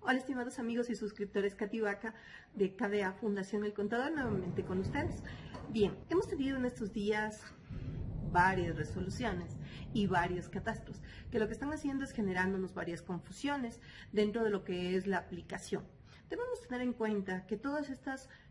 Hola estimados amigos y suscriptores Cativaca de KDA Fundación El Contador, nuevamente con ustedes. Bien, hemos tenido en estos días varias resoluciones y varios catastros, que lo que están haciendo es generándonos varias confusiones dentro de lo que es la aplicación. Debemos tener en cuenta que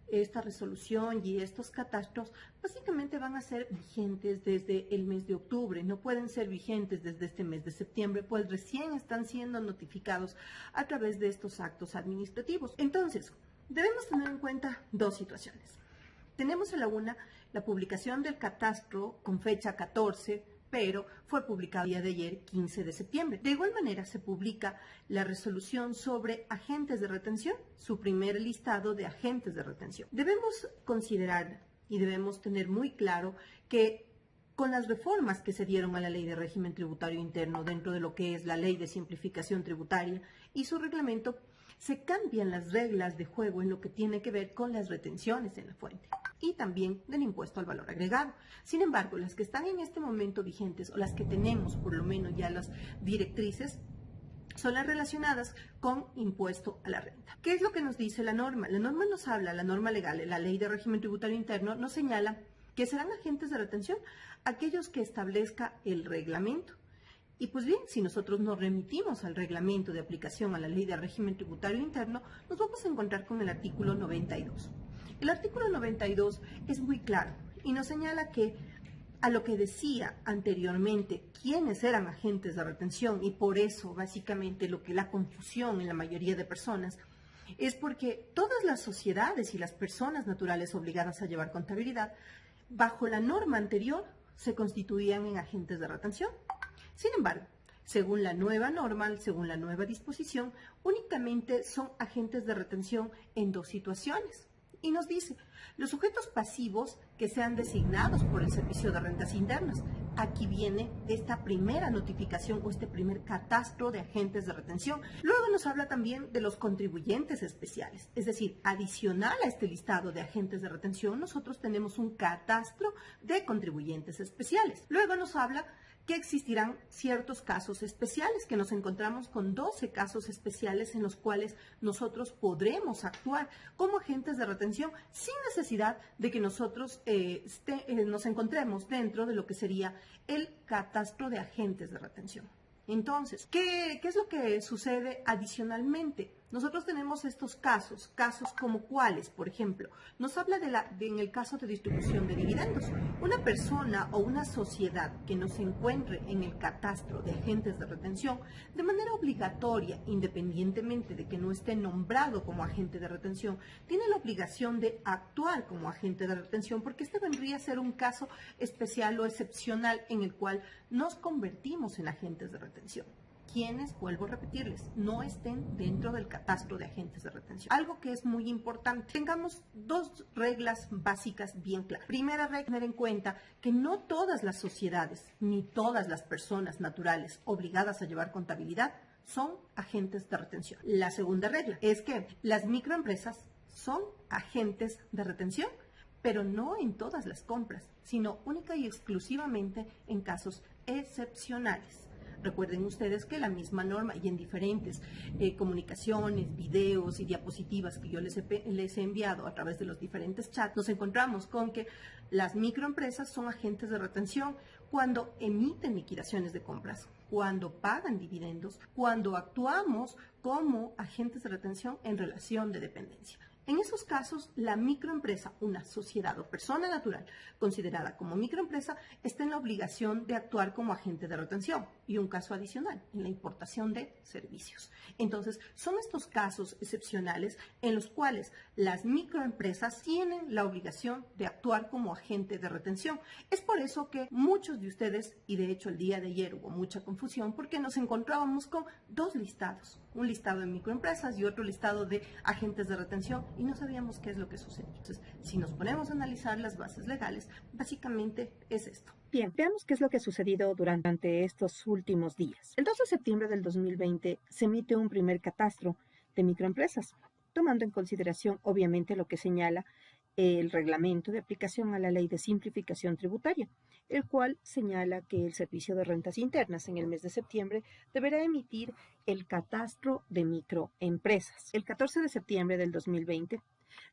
esta resolución y estos catastros básicamente van a ser vigentes desde el mes de octubre, no pueden ser vigentes desde este mes de septiembre, pues recién están siendo notificados a través de estos actos administrativos. Entonces, debemos tener en cuenta dos situaciones. Tenemos en la una la publicación del catastro con fecha 14, pero fue publicado el día de ayer, 15 de septiembre. De igual manera, se publica la resolución sobre agentes de retención, su primer listado de agentes de retención. Debemos considerar y debemos tener muy claro que con las reformas que se dieron a la Ley de Régimen Tributario Interno dentro de lo que es la Ley de Simplificación Tributaria y su reglamento, se cambian las reglas de juego en lo que tiene que ver con las retenciones en la fuente y también del impuesto al valor agregado. Sin embargo, las que están en este momento vigentes o las que tenemos por lo menos ya las directrices son las relacionadas con impuesto a la renta. ¿Qué es lo que nos dice la norma? La norma nos habla, la norma legal, la Ley de Régimen Tributario Interno nos señala que serán agentes de retención aquellos que establezca el reglamento. Y pues bien, si nosotros nos remitimos al reglamento de aplicación a la Ley de Régimen Tributario Interno, nos vamos a encontrar con el artículo 92. El artículo 92 es muy claro y nos señala que a lo que decía anteriormente quiénes eran agentes de retención, y por eso básicamente la confusión en la mayoría de personas es porque todas las sociedades y las personas naturales obligadas a llevar contabilidad bajo la norma anterior se constituían en agentes de retención. Sin embargo, según la nueva norma, según la nueva disposición, únicamente son agentes de retención en dos situaciones. Y nos dice, los sujetos pasivos que sean designados por el Servicio de Rentas Internas. Aquí viene esta primera notificación o este primer catastro de agentes de retención. Luego nos habla también de los contribuyentes especiales, es decir, adicional a este listado de agentes de retención, nosotros tenemos un catastro de contribuyentes especiales. Luego nos habla que existirán ciertos casos especiales, que nos encontramos con 12 casos especiales en los cuales nosotros podremos actuar como agentes de retención sin necesidad de que nosotros nos encontremos dentro de lo que sería el catastro de agentes de retención. Entonces, ¿qué es lo que sucede adicionalmente? Nosotros tenemos estos casos como cuáles, por ejemplo, nos habla en el caso de distribución de dividendos. Una persona o una sociedad que no se encuentre en el catastro de agentes de retención, de manera obligatoria, independientemente de que no esté nombrado como agente de retención, tiene la obligación de actuar como agente de retención, porque este vendría a ser un caso especial o excepcional en el cual nos convertimos en agentes de retención. Quienes, vuelvo a repetirles, no estén dentro del catastro de agentes de retención. Algo que es muy importante, tengamos dos reglas básicas bien claras. Primera regla, tener en cuenta que no todas las sociedades ni todas las personas naturales obligadas a llevar contabilidad son agentes de retención. La segunda regla es que las microempresas son agentes de retención, pero no en todas las compras, sino única y exclusivamente en casos excepcionales. Recuerden ustedes que la misma norma y en diferentes comunicaciones, videos y diapositivas que yo les he enviado a través de los diferentes chats, nos encontramos con que las microempresas son agentes de retención cuando emiten liquidaciones de compras, cuando pagan dividendos, cuando actuamos como agentes de retención en relación de dependencia. En esos casos, la microempresa, una sociedad o persona natural considerada como microempresa, está en la obligación de actuar como agente de retención. Y un caso adicional, en la importación de servicios. Entonces, son estos casos excepcionales en los cuales las microempresas tienen la obligación de actuar como agente de retención. Es por eso que muchos de ustedes, y de hecho el día de ayer hubo mucha confusión, porque nos encontrábamos con dos listados. Un listado de microempresas y otro listado de agentes de retención, y no sabíamos qué es lo que sucedía. Entonces, si nos ponemos a analizar las bases legales, básicamente es esto. Bien, veamos qué es lo que ha sucedido durante estos últimos días. El 2 de septiembre del 2020 se emite un primer catastro de microempresas, tomando en consideración obviamente lo que señala el reglamento de aplicación a la Ley de Simplificación Tributaria, el cual señala que el Servicio de Rentas Internas en el mes de septiembre deberá emitir el catastro de microempresas. El 14 de septiembre del 2020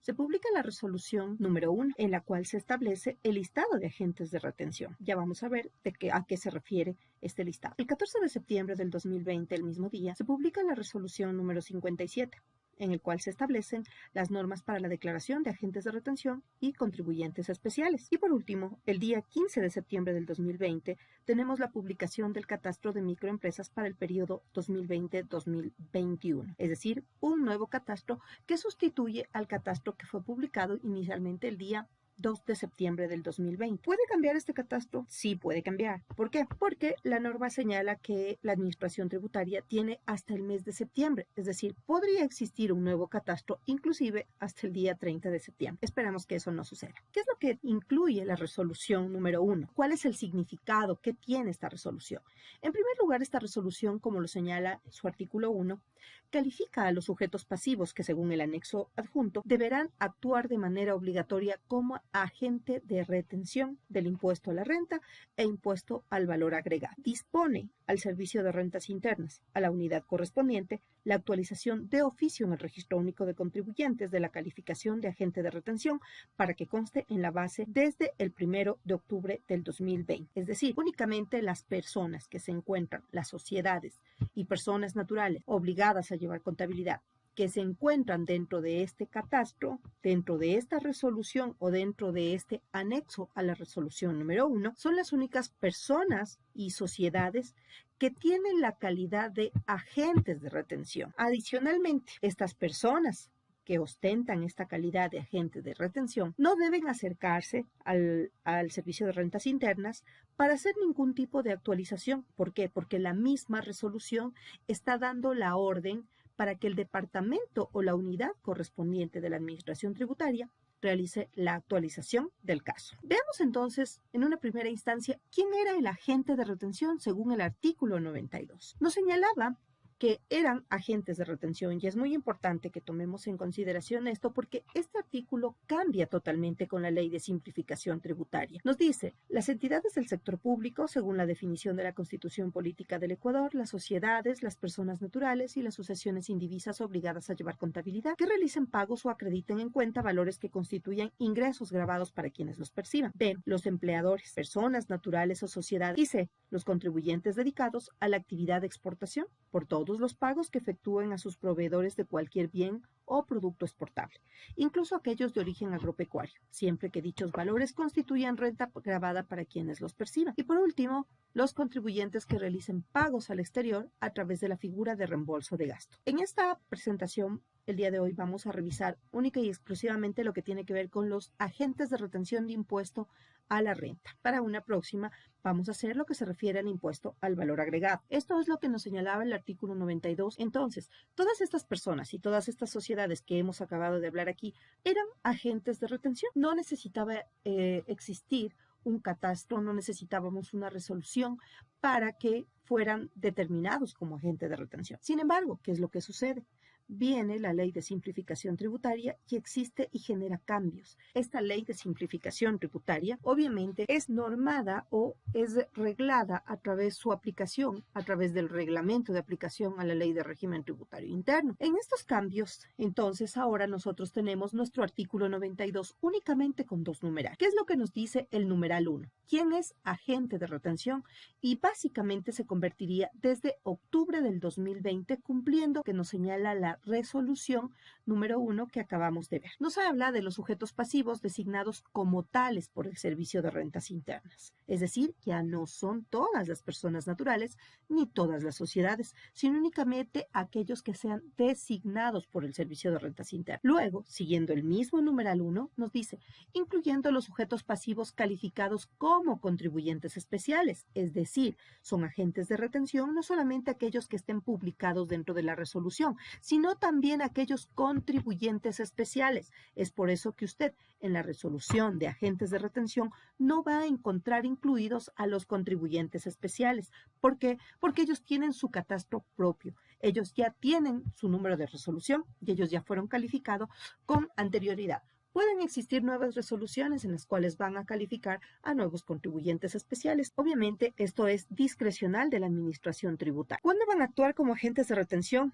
se publica la resolución número 1, en la cual se establece el listado de agentes de retención. Ya vamos a ver a qué se refiere este listado. El 14 de septiembre del 2020, el mismo día, se publica la resolución número 57, en el cual se establecen las normas para la declaración de agentes de retención y contribuyentes especiales. Y por último, el día 15 de septiembre del 2020, tenemos la publicación del catastro de microempresas para el periodo 2020-2021, es decir, un nuevo catastro que sustituye al catastro que fue publicado inicialmente el día 2 de septiembre del 2020. ¿Puede cambiar este catastro? Sí, puede cambiar. ¿Por qué? Porque la norma señala que la administración tributaria tiene hasta el mes de septiembre, es decir, podría existir un nuevo catastro inclusive hasta el día 30 de septiembre. Esperamos que eso no suceda. ¿Qué es lo que incluye la resolución número 1? ¿Cuál es el significado que tiene esta resolución? En primer lugar, esta resolución, como lo señala su artículo 1, califica a los sujetos pasivos que, según el anexo adjunto, deberán actuar de manera obligatoria como agente de retención del impuesto a la renta e impuesto al valor agregado. Dispone al Servicio de Rentas Internas, a la unidad correspondiente, la actualización de oficio en el Registro Único de Contribuyentes de la calificación de agente de retención para que conste en la base desde el 1 de octubre del 2020. Es decir, únicamente las personas que se encuentran, las sociedades y personas naturales obligadas a llevar contabilidad, que se encuentran dentro de este catastro, dentro de esta resolución o dentro de este anexo a la resolución número 1, son las únicas personas y sociedades que tienen la calidad de agentes de retención. Adicionalmente, estas personas que ostentan esta calidad de agente de retención no deben acercarse al Servicio de Rentas Internas para hacer ningún tipo de actualización. ¿Por qué? Porque la misma resolución está dando la orden para que el departamento o la unidad correspondiente de la Administración Tributaria realice la actualización del caso. Veamos entonces, en una primera instancia, quién era el agente de retención según el artículo 92. Nos señalaba que eran agentes de retención y es muy importante que tomemos en consideración esto porque este artículo cambia totalmente con la Ley de Simplificación Tributaria. Nos dice, las entidades del sector público, según la definición de la Constitución Política del Ecuador, las sociedades, las personas naturales y las sucesiones indivisas obligadas a llevar contabilidad, que realicen pagos o acrediten en cuenta valores que constituyan ingresos grabados para quienes los perciban. B, los empleadores, personas naturales o sociedades. Y C, los contribuyentes dedicados a la actividad de exportación por todos los pagos que efectúen a sus proveedores de cualquier bien o producto exportable, incluso aquellos de origen agropecuario, siempre que dichos valores constituyan renta grabada para quienes los perciban. Y por último, los contribuyentes que realicen pagos al exterior a través de la figura de reembolso de gasto. En esta presentación, el día de hoy vamos a revisar única y exclusivamente lo que tiene que ver con los agentes de retención de impuesto a la renta. Para una próxima vamos a hacer lo que se refiere al impuesto al valor agregado. Esto es lo que nos señalaba el artículo 92. Entonces, todas estas personas y todas estas sociedades que hemos acabado de hablar aquí eran agentes de retención. No necesitaba existir un catastro, no necesitábamos una resolución para que fueran determinados como agente de retención. Sin embargo, ¿qué es lo que sucede? Viene la Ley de Simplificación Tributaria y existe y genera cambios. Esta Ley de Simplificación Tributaria obviamente es normada o es reglada a través de su aplicación, a través del reglamento de aplicación a la Ley de Régimen Tributario Interno. En estos cambios, entonces, ahora nosotros tenemos nuestro artículo 92 únicamente con dos numerales. ¿Qué es lo que nos dice el numeral 1? ¿Quién es agente de retención? Y básicamente se convertiría desde octubre del 2020 cumpliendo que nos señala la resolución número 1 que acabamos de ver. Nos habla de los sujetos pasivos designados como tales por el Servicio de Rentas Internas. Es decir, ya no son todas las personas naturales ni todas las sociedades, sino únicamente aquellos que sean designados por el Servicio de Rentas Internas. Luego, siguiendo el mismo numeral 1, nos dice, incluyendo los sujetos pasivos calificados como contribuyentes especiales, es decir, son agentes de retención no solamente aquellos que estén publicados dentro de la resolución, sino también aquellos contribuyentes especiales. Es por eso que usted en la resolución de agentes de retención no va a encontrar incluidos a los contribuyentes especiales. ¿Por qué? Porque ellos tienen su catastro propio. Ellos ya tienen su número de resolución y ellos ya fueron calificados con anterioridad. Pueden existir nuevas resoluciones en las cuales van a calificar a nuevos contribuyentes especiales. Obviamente, esto es discrecional de la administración tributaria. ¿Cuándo van a actuar como agentes de retención?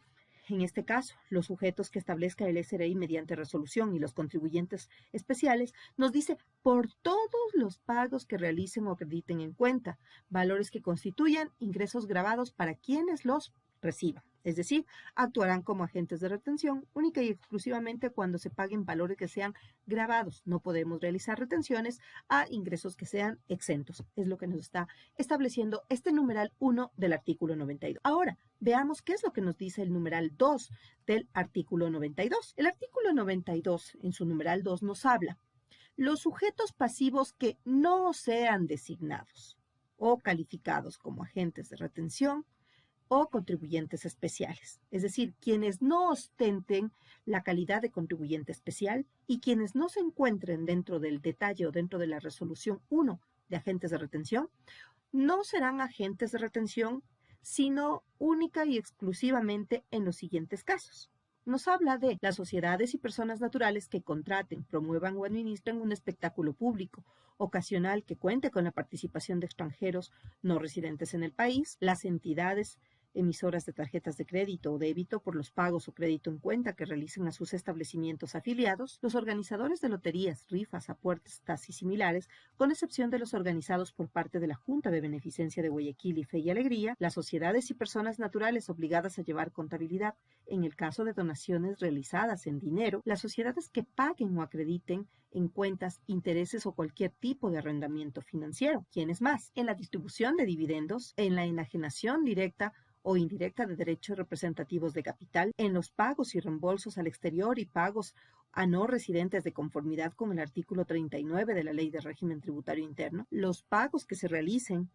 En este caso, los sujetos que establezca el SRI mediante resolución y los contribuyentes especiales nos dice por todos los pagos que realicen o acrediten en cuenta, valores que constituyan ingresos gravados para quienes los reciban. Es decir, actuarán como agentes de retención única y exclusivamente cuando se paguen valores que sean gravados. No podemos realizar retenciones a ingresos que sean exentos. Es lo que nos está estableciendo este numeral 1 del artículo 92. Ahora, veamos qué es lo que nos dice el numeral 2 del artículo 92. El artículo 92, en su numeral 2, nos habla los sujetos pasivos que no sean designados o calificados como agentes de retención o contribuyentes especiales, es decir, quienes no ostenten la calidad de contribuyente especial y quienes no se encuentren dentro del detalle o dentro de la resolución 1 de agentes de retención, no serán agentes de retención, sino única y exclusivamente en los siguientes casos. Nos habla de las sociedades y personas naturales que contraten, promuevan o administren un espectáculo público ocasional que cuente con la participación de extranjeros no residentes en el país, las entidades emisoras de tarjetas de crédito o débito por los pagos o crédito en cuenta que realicen a sus establecimientos afiliados, los organizadores de loterías, rifas, apuestas y similares, con excepción de los organizados por parte de la Junta de Beneficencia de Guayaquil y Fe y Alegría, las sociedades y personas naturales obligadas a llevar contabilidad en el caso de donaciones realizadas en dinero, las sociedades que paguen o acrediten en cuentas, intereses o cualquier tipo de arrendamiento financiero. ¿Quiénes más? En la distribución de dividendos, en la enajenación directa o indirecta de derechos representativos de capital, en los pagos y reembolsos al exterior y pagos a no residentes de conformidad con el artículo 39 de la Ley de Régimen Tributario Interno, los pagos que se realicen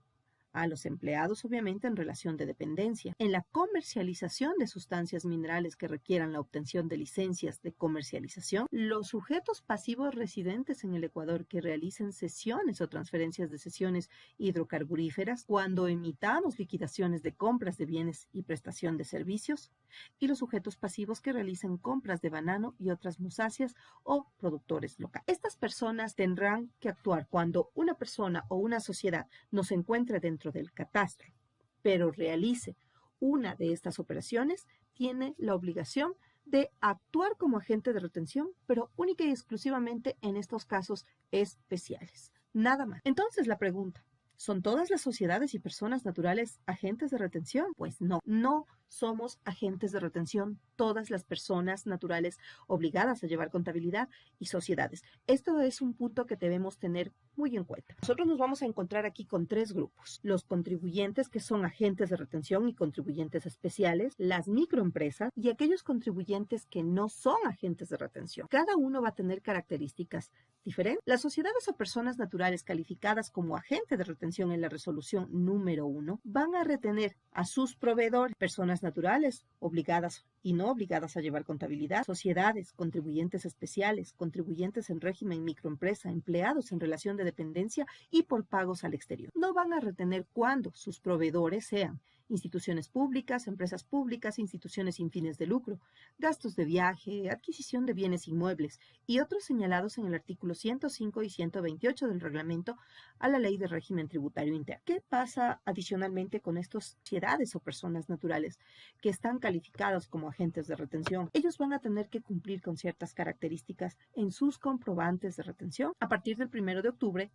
a los empleados, obviamente, en relación de dependencia, en la comercialización de sustancias minerales que requieran la obtención de licencias de comercialización, los sujetos pasivos residentes en el Ecuador que realicen cesiones o transferencias de cesiones hidrocarburíferas, cuando emitamos liquidaciones de compras de bienes y prestación de servicios, y los sujetos pasivos que realicen compras de banano y otras musáceas o productores locales. Estas personas tendrán que actuar cuando una persona o una sociedad no se encuentre dentro del catastro, pero realice una de estas operaciones, tiene la obligación de actuar como agente de retención, pero única y exclusivamente en estos casos especiales. Nada más. Entonces la pregunta, ¿son todas las sociedades y personas naturales agentes de retención? Pues no, no somos agentes de retención todas las personas naturales obligadas a llevar contabilidad y sociedades. Esto es un punto que debemos tener muy en cuenta. Nosotros nos vamos a encontrar aquí con tres grupos: los contribuyentes que son agentes de retención y contribuyentes especiales, las microempresas y aquellos contribuyentes que no son agentes de retención. Cada uno va a tener características diferentes. Las sociedades o personas naturales calificadas como agentes de retención en la resolución número 1 van a retener a sus proveedores, personas naturales obligadas y no obligadas a llevar contabilidad, sociedades, contribuyentes especiales, contribuyentes en régimen microempresa, empleados en relación de dependencia y por pagos al exterior. No van a retener cuando sus proveedores sean instituciones públicas, empresas públicas, instituciones sin fines de lucro, gastos de viaje, adquisición de bienes inmuebles y otros señalados en el artículo 105 y 128 del reglamento a la Ley de Régimen Tributario Interno. ¿Qué pasa adicionalmente con estas sociedades o personas naturales que están calificados como agentes de retención? Ellos van a tener que cumplir con ciertas características en sus comprobantes de retención. A partir del 1 de octubre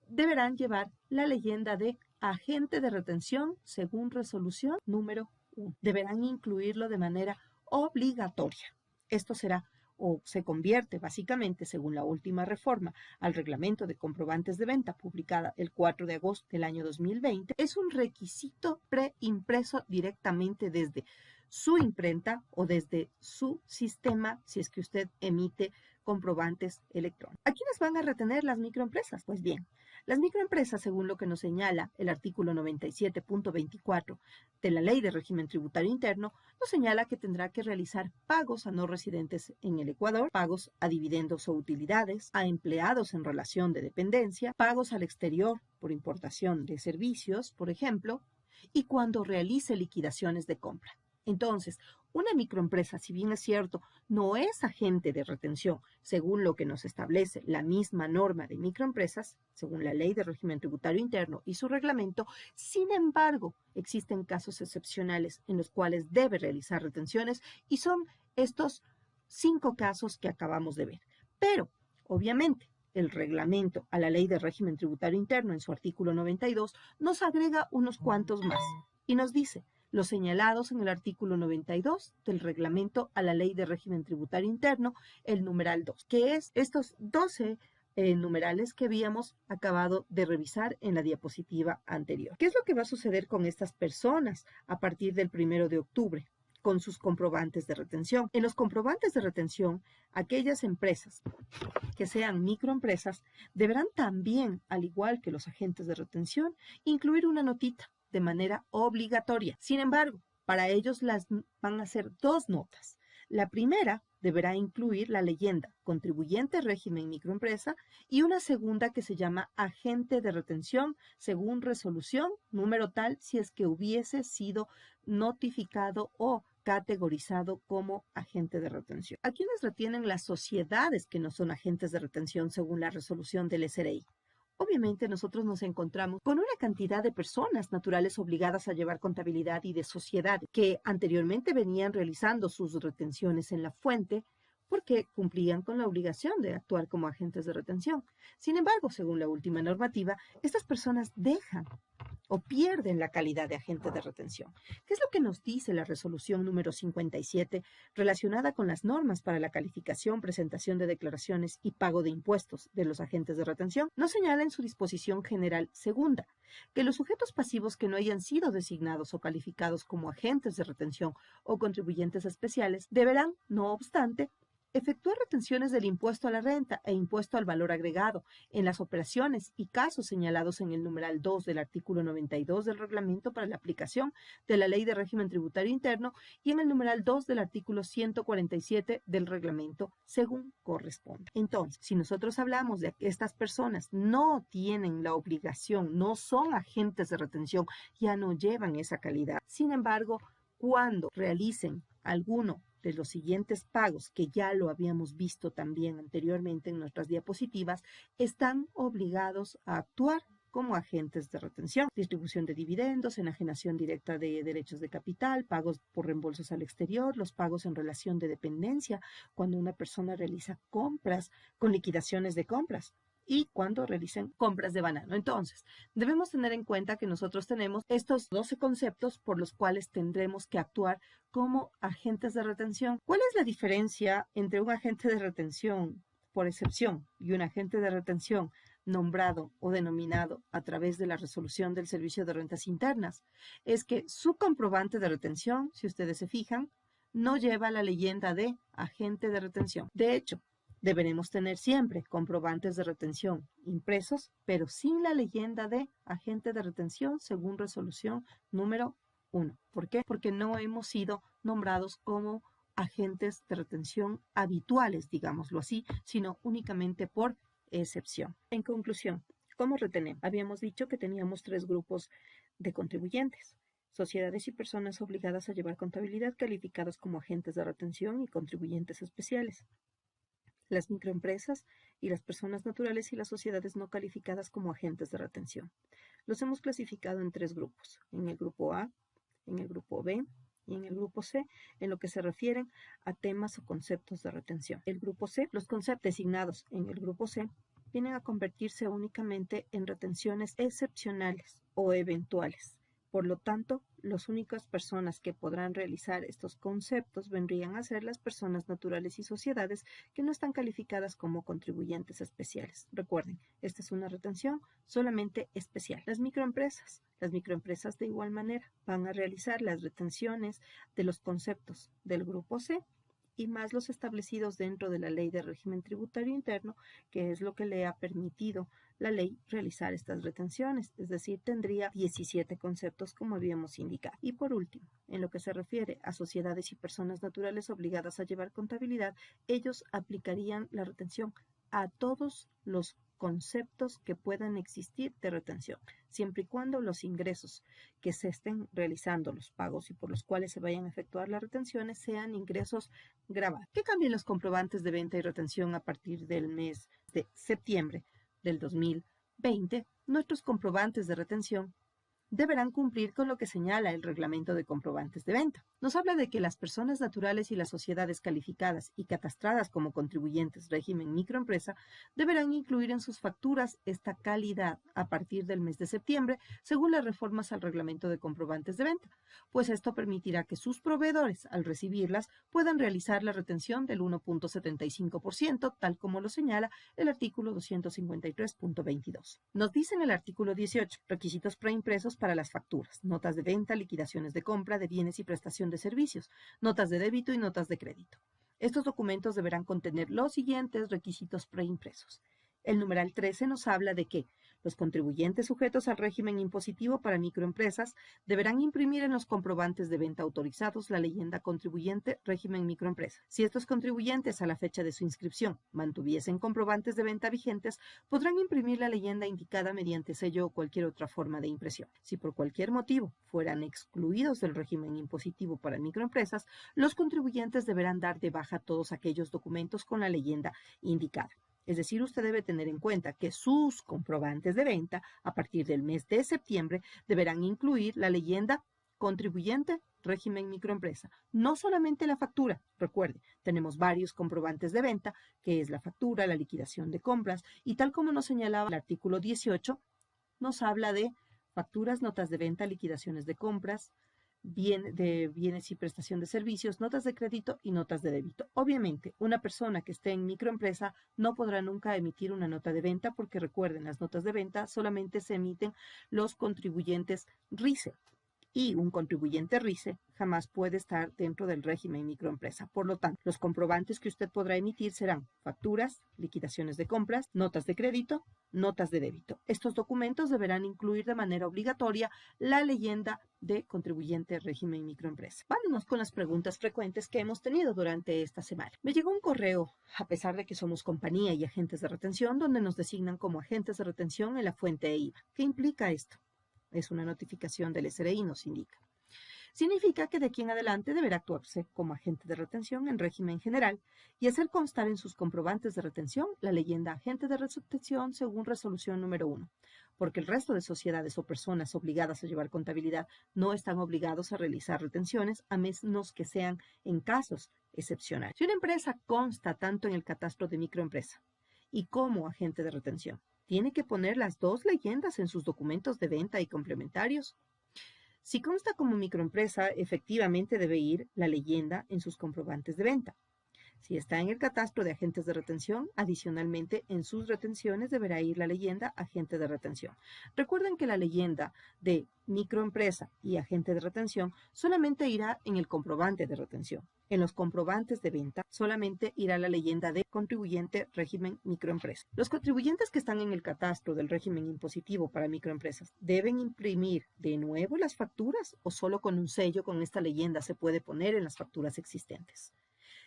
deberán llevar la leyenda de agente de retención según resolución número 1. Deberán incluirlo de manera obligatoria. Esto será o se convierte básicamente, según la última reforma al reglamento de comprobantes de venta publicada el 4 de agosto del año 2020, es un requisito preimpreso directamente desde su imprenta o desde su sistema si es que usted emite comprobantes electrónicos. ¿A quiénes van a retener las microempresas? Pues bien, las microempresas, según lo que nos señala el artículo 97.24 de la Ley de Régimen Tributario Interno, nos señala que tendrá que realizar pagos a no residentes en el Ecuador, pagos a dividendos o utilidades, a empleados en relación de dependencia, pagos al exterior por importación de servicios, por ejemplo, y cuando realice liquidaciones de compra. Entonces, una microempresa, si bien es cierto, no es agente de retención, según lo que nos establece la misma norma de microempresas, según la Ley de Régimen Tributario Interno y su reglamento. Sin embargo, existen casos excepcionales en los cuales debe realizar retenciones y son estos 5 casos que acabamos de ver. Pero, obviamente, el reglamento a la Ley de Régimen Tributario Interno en su artículo 92 nos agrega unos cuantos más y nos dice: los señalados en el artículo 92 del reglamento a la Ley de Régimen Tributario Interno, el numeral 2, que es estos 12 numerales que habíamos acabado de revisar en la diapositiva anterior. ¿Qué es lo que va a suceder con estas personas a partir del 1 de octubre? Con sus comprobantes de retención. En los comprobantes de retención, aquellas empresas que sean microempresas deberán también, al igual que los agentes de retención, incluir una notita de manera obligatoria. Sin embargo, para ellos van a ser 2 notas. La primera deberá incluir la leyenda contribuyente régimen microempresa y una segunda que se llama agente de retención según resolución número tal si es que hubiese sido notificado o categorizado como agente de retención. ¿A quiénes retienen las sociedades que no son agentes de retención según la resolución del SRI? Obviamente nosotros nos encontramos con una cantidad de personas naturales obligadas a llevar contabilidad y de sociedades que anteriormente venían realizando sus retenciones en la fuente porque cumplían con la obligación de actuar como agentes de retención. Sin embargo, según la última normativa, estas personas dejan o pierden la calidad de agente de retención. ¿Qué es lo que nos dice la resolución número 57 relacionada con las normas para la calificación, presentación de declaraciones y pago de impuestos de los agentes de retención? Nos señala en su disposición general segunda que los sujetos pasivos que no hayan sido designados o calificados como agentes de retención o contribuyentes especiales deberán, no obstante, efectuar retenciones del impuesto a la renta e impuesto al valor agregado en las operaciones y casos señalados en el numeral 2 del artículo 92 del reglamento para la aplicación de la Ley de Régimen Tributario Interno y en el numeral 2 del artículo 147 del reglamento, según corresponde. Entonces, si nosotros hablamos de que estas personas no tienen la obligación, no son agentes de retención, ya no llevan esa calidad. Sin embargo, cuando realicen alguno de los siguientes pagos, que ya lo habíamos visto también anteriormente en nuestras diapositivas, están obligados a actuar como agentes de retención: distribución de dividendos, enajenación directa de derechos de capital, pagos por reembolsos al exterior, los pagos en relación de dependencia, cuando una persona realiza compras con liquidaciones de compras, y cuando realicen compras de banano. Entonces, debemos tener en cuenta que nosotros tenemos estos 12 conceptos por los cuales tendremos que actuar como agentes de retención. ¿Cuál es la diferencia entre un agente de retención por excepción y un agente de retención nombrado o denominado a través de la resolución del Servicio de Rentas Internas? Es que su comprobante de retención, si ustedes se fijan, no lleva la leyenda de agente de retención. De hecho, deberemos tener siempre comprobantes de retención impresos, pero sin la leyenda de agente de retención según resolución número 1. ¿Por qué? Porque no hemos sido nombrados como agentes de retención habituales, digámoslo así, sino únicamente por excepción. En conclusión, ¿cómo retenemos? Habíamos dicho que teníamos 3 grupos de contribuyentes: sociedades y personas obligadas a llevar contabilidad calificadas como agentes de retención y contribuyentes especiales; las microempresas y las personas naturales y las sociedades no calificadas como agentes de retención. Los hemos clasificado en 3 grupos: en el grupo A, en el grupo B y en el grupo C, en lo que se refieren a temas o conceptos de retención. El grupo C, los conceptos designados en el grupo C vienen a convertirse únicamente en retenciones excepcionales o eventuales. Por lo tanto, las únicas personas que podrán realizar estos conceptos vendrían a ser las personas naturales y sociedades que no están calificadas como contribuyentes especiales. Recuerden, esta es una retención solamente especial. Las microempresas de igual manera van a realizar las retenciones de los conceptos del grupo C y más los establecidos dentro de la Ley de Régimen Tributario Interno, que es lo que le ha permitido la ley realizar estas retenciones, es decir, tendría 17 conceptos como habíamos indicado. Y por último, en lo que se refiere a sociedades y personas naturales obligadas a llevar contabilidad, ellos aplicarían la retención a todos los conceptos que puedan existir de retención, siempre y cuando los ingresos que se estén realizando, los pagos y por los cuales se vayan a efectuar las retenciones, sean ingresos grabados. ¿Qué cambian los comprobantes de venta y retención a partir del mes de septiembre del 2020? Nuestros comprobantes de retención deberán cumplir con lo que señala el reglamento de comprobantes de venta. Nos habla de que las personas naturales y las sociedades calificadas y catastradas como contribuyentes régimen microempresa deberán incluir en sus facturas esta calidad a partir del mes de septiembre, según las reformas al reglamento de comprobantes de venta, pues esto permitirá que sus proveedores, al recibirlas, puedan realizar la retención del 1.75%, tal como lo señala el artículo 253.22. Nos dice en el artículo 18, requisitos preimpresos para las facturas, notas de venta, liquidaciones de compra de bienes y prestación de servicios, notas de débito y notas de crédito. Estos documentos deberán contener los siguientes requisitos preimpresos. El numeral 13 nos habla de que los contribuyentes sujetos al régimen impositivo para microempresas deberán imprimir en los comprobantes de venta autorizados la leyenda contribuyente régimen microempresa. Si estos contribuyentes a la fecha de su inscripción mantuviesen comprobantes de venta vigentes, podrán imprimir la leyenda indicada mediante sello o cualquier otra forma de impresión. Si por cualquier motivo fueran excluidos del régimen impositivo para microempresas, los contribuyentes deberán dar de baja todos aquellos documentos con la leyenda indicada. Es decir, usted debe tener en cuenta que sus comprobantes de venta a partir del mes de septiembre deberán incluir la leyenda contribuyente régimen microempresa. No solamente la factura, recuerde, tenemos varios comprobantes de venta, que es la factura, la liquidación de compras, y tal como nos señalaba el artículo 18, nos habla de facturas, notas de venta, liquidaciones de compras, de bienes y prestación de servicios, notas de crédito y notas de débito. Obviamente, una persona que esté en microempresa no podrá nunca emitir una nota de venta porque recuerden, las notas de venta solamente se emiten los contribuyentes RICE. Y un contribuyente RICE jamás puede estar dentro del régimen microempresa. Por lo tanto, los comprobantes que usted podrá emitir serán facturas, liquidaciones de compras, notas de crédito, notas de débito. Estos documentos deberán incluir de manera obligatoria la leyenda de contribuyente régimen microempresa. Vámonos con las preguntas frecuentes que hemos tenido durante esta semana. Me llegó un correo, a pesar de que somos compañía y agentes de retención, donde nos designan como agentes de retención en la fuente de IVA. ¿Qué implica esto? Es una notificación del SRI, nos indica. Significa que de aquí en adelante deberá actuarse como agente de retención en régimen general y hacer constar en sus comprobantes de retención la leyenda agente de retención según resolución número 1, porque el resto de sociedades o personas obligadas a llevar contabilidad no están obligados a realizar retenciones a menos que sean en casos excepcionales. Si una empresa consta tanto en el catastro de microempresa y como agente de retención, tiene que poner las dos leyendas en sus documentos de venta y complementarios. Si consta como microempresa, efectivamente debe ir la leyenda en sus comprobantes de venta. Si está en el catastro de agentes de retención, adicionalmente en sus retenciones deberá ir la leyenda agente de retención. Recuerden que la leyenda de microempresa y agente de retención solamente irá en el comprobante de retención. En los comprobantes de venta solamente irá la leyenda de contribuyente régimen microempresa. Los contribuyentes que están en el catastro del régimen impositivo para microempresas deben imprimir de nuevo las facturas o solo con un sello con esta leyenda se puede poner en las facturas existentes.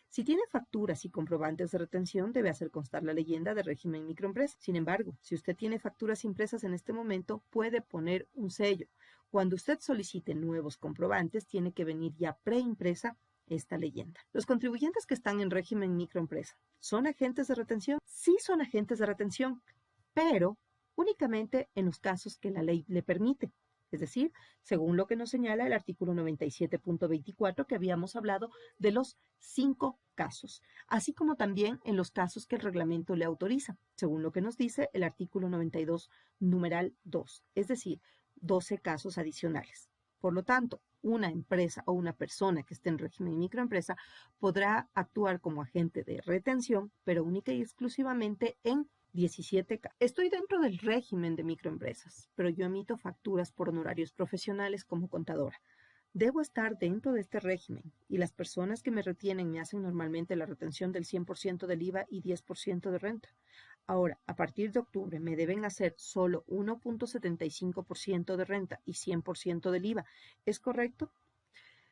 Si tiene facturas y comprobantes de retención, debe hacer constar la leyenda de régimen microempresa. Sin embargo, si usted tiene facturas impresas en este momento, puede poner un sello. Cuando usted solicite nuevos comprobantes, tiene que venir ya preimpresa esta leyenda. Los contribuyentes que están en régimen microempresa, ¿son agentes de retención? Sí son agentes de retención, pero únicamente en los casos que la ley le permite. Es decir, según lo que nos señala el artículo 97.24 que habíamos hablado de los 5 casos, así como también en los casos que el reglamento le autoriza, según lo que nos dice el artículo 92, numeral 2, es decir, 12 casos adicionales. Por lo tanto, una empresa o una persona que esté en régimen microempresa podrá actuar como agente de retención, pero única y exclusivamente en 17K. Estoy dentro del régimen de microempresas, pero yo emito facturas por honorarios profesionales como contadora. Debo estar dentro de este régimen y las personas que me retienen me hacen normalmente la retención del 100% del IVA y 10% de renta. Ahora, a partir de octubre me deben hacer solo 1.75% de renta y 100% del IVA. ¿Es correcto?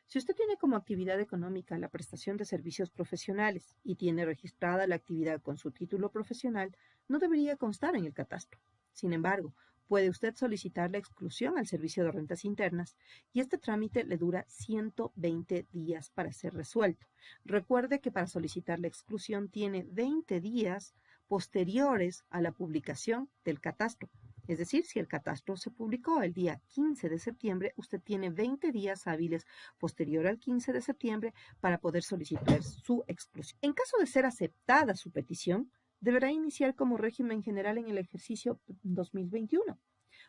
Si usted tiene como actividad económica la prestación de servicios profesionales y tiene registrada la actividad con su título profesional, no debería constar en el catastro. Sin embargo, puede usted solicitar la exclusión al Servicio de Rentas Internas y este trámite le dura 120 días para ser resuelto. Recuerde que para solicitar la exclusión tiene 20 días posteriores a la publicación del catastro. Es decir, si el catastro se publicó el día 15 de septiembre, usted tiene 20 días hábiles posterior al 15 de septiembre para poder solicitar su exclusión. En caso de ser aceptada su petición, deberá iniciar como régimen general en el ejercicio 2021.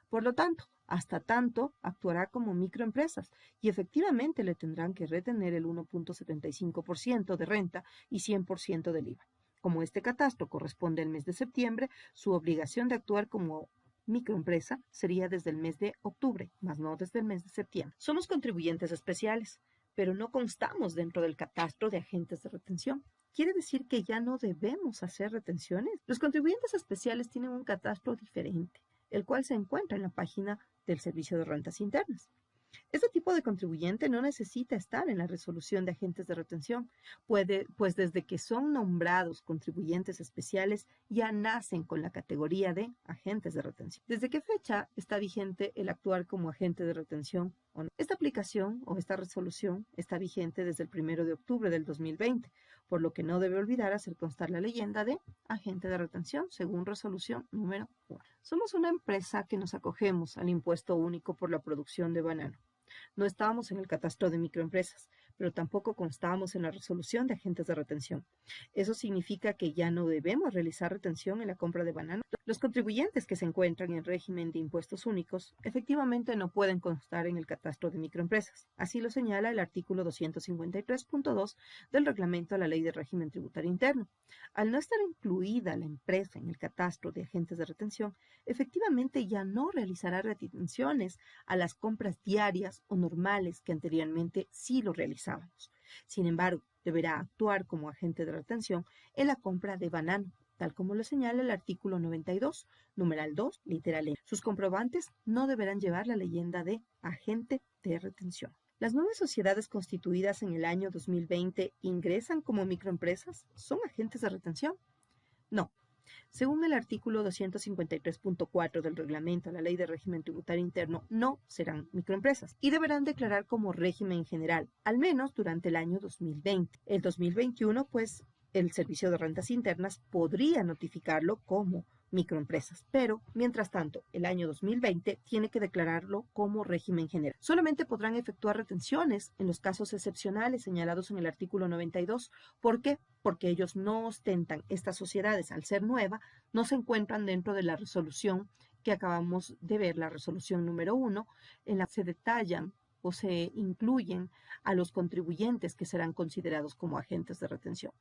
Por lo tanto, hasta tanto actuará como microempresas y efectivamente le tendrán que retener el 1.75% de renta y 100% del IVA. Como este catastro corresponde al mes de septiembre, su obligación de actuar como microempresa sería desde el mes de octubre, más no desde el mes de septiembre. Somos contribuyentes especiales, pero no constamos dentro del catastro de agentes de retención. ¿Quiere decir que ya no debemos hacer retenciones? Los contribuyentes especiales tienen un catastro diferente, el cual se encuentra en la página del Servicio de Rentas Internas. Este tipo de contribuyente no necesita estar en la resolución de agentes de retención, pues desde que son nombrados contribuyentes especiales ya nacen con la categoría de agentes de retención. ¿Desde qué fecha está vigente el actuar como agente de retención o no? Esta aplicación o esta resolución está vigente desde el 1 de octubre del 2020, por lo que no debe olvidar hacer constar la leyenda de agente de retención según resolución número 1. Somos una empresa que nos acogemos al impuesto único por la producción de banano. No estábamos en el catastro de microempresas, pero tampoco constábamos en la resolución de agentes de retención. Eso significa que ya no debemos realizar retención en la compra de banano. Los contribuyentes que se encuentran en régimen de impuestos únicos efectivamente no pueden constar en el catastro de microempresas. Así lo señala el artículo 253.2 del reglamento a la Ley de Régimen Tributario Interno. Al no estar incluida la empresa en el catastro de agentes de retención, efectivamente ya no realizará retenciones a las compras diarias o normales que anteriormente sí lo realizábamos. Sin embargo, deberá actuar como agente de retención en la compra de banano, tal como lo señala el artículo 92, numeral 2, literal E. Sus comprobantes no deberán llevar la leyenda de agente de retención. ¿Las nuevas sociedades constituidas en el año 2020 ingresan como microempresas? ¿Son agentes de retención? No. Según el artículo 253.4 del reglamento a la Ley de Régimen Tributario Interno, no serán microempresas y deberán declarar como régimen general, al menos durante el año 2020. El 2021, pues, el Servicio de Rentas Internas podría notificarlo como microempresas, pero, mientras tanto, el año 2020 tiene que declararlo como régimen general. Solamente podrán efectuar retenciones en los casos excepcionales señalados en el artículo 92. ¿Por qué? Porque ellos no ostentan, estas sociedades, al ser nueva, no se encuentran dentro de la resolución que acabamos de ver, la resolución número 1, en la que se detallan o se incluyen a los contribuyentes que serán considerados como agentes de retención.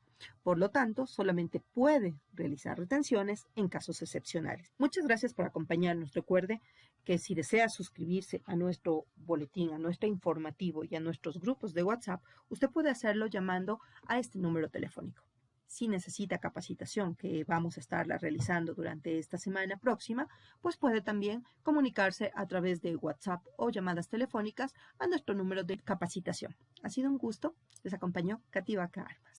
Por lo tanto, solamente puede realizar retenciones en casos excepcionales. Muchas gracias por acompañarnos. Recuerde que si desea suscribirse a nuestro boletín, a nuestro informativo y a nuestros grupos de WhatsApp, usted puede hacerlo llamando a este número telefónico. Si necesita capacitación que vamos a estarla realizando durante esta semana próxima, pues puede también comunicarse a través de WhatsApp o llamadas telefónicas a nuestro número de capacitación. Ha sido un gusto. Les acompañó Katy Vaca Armas.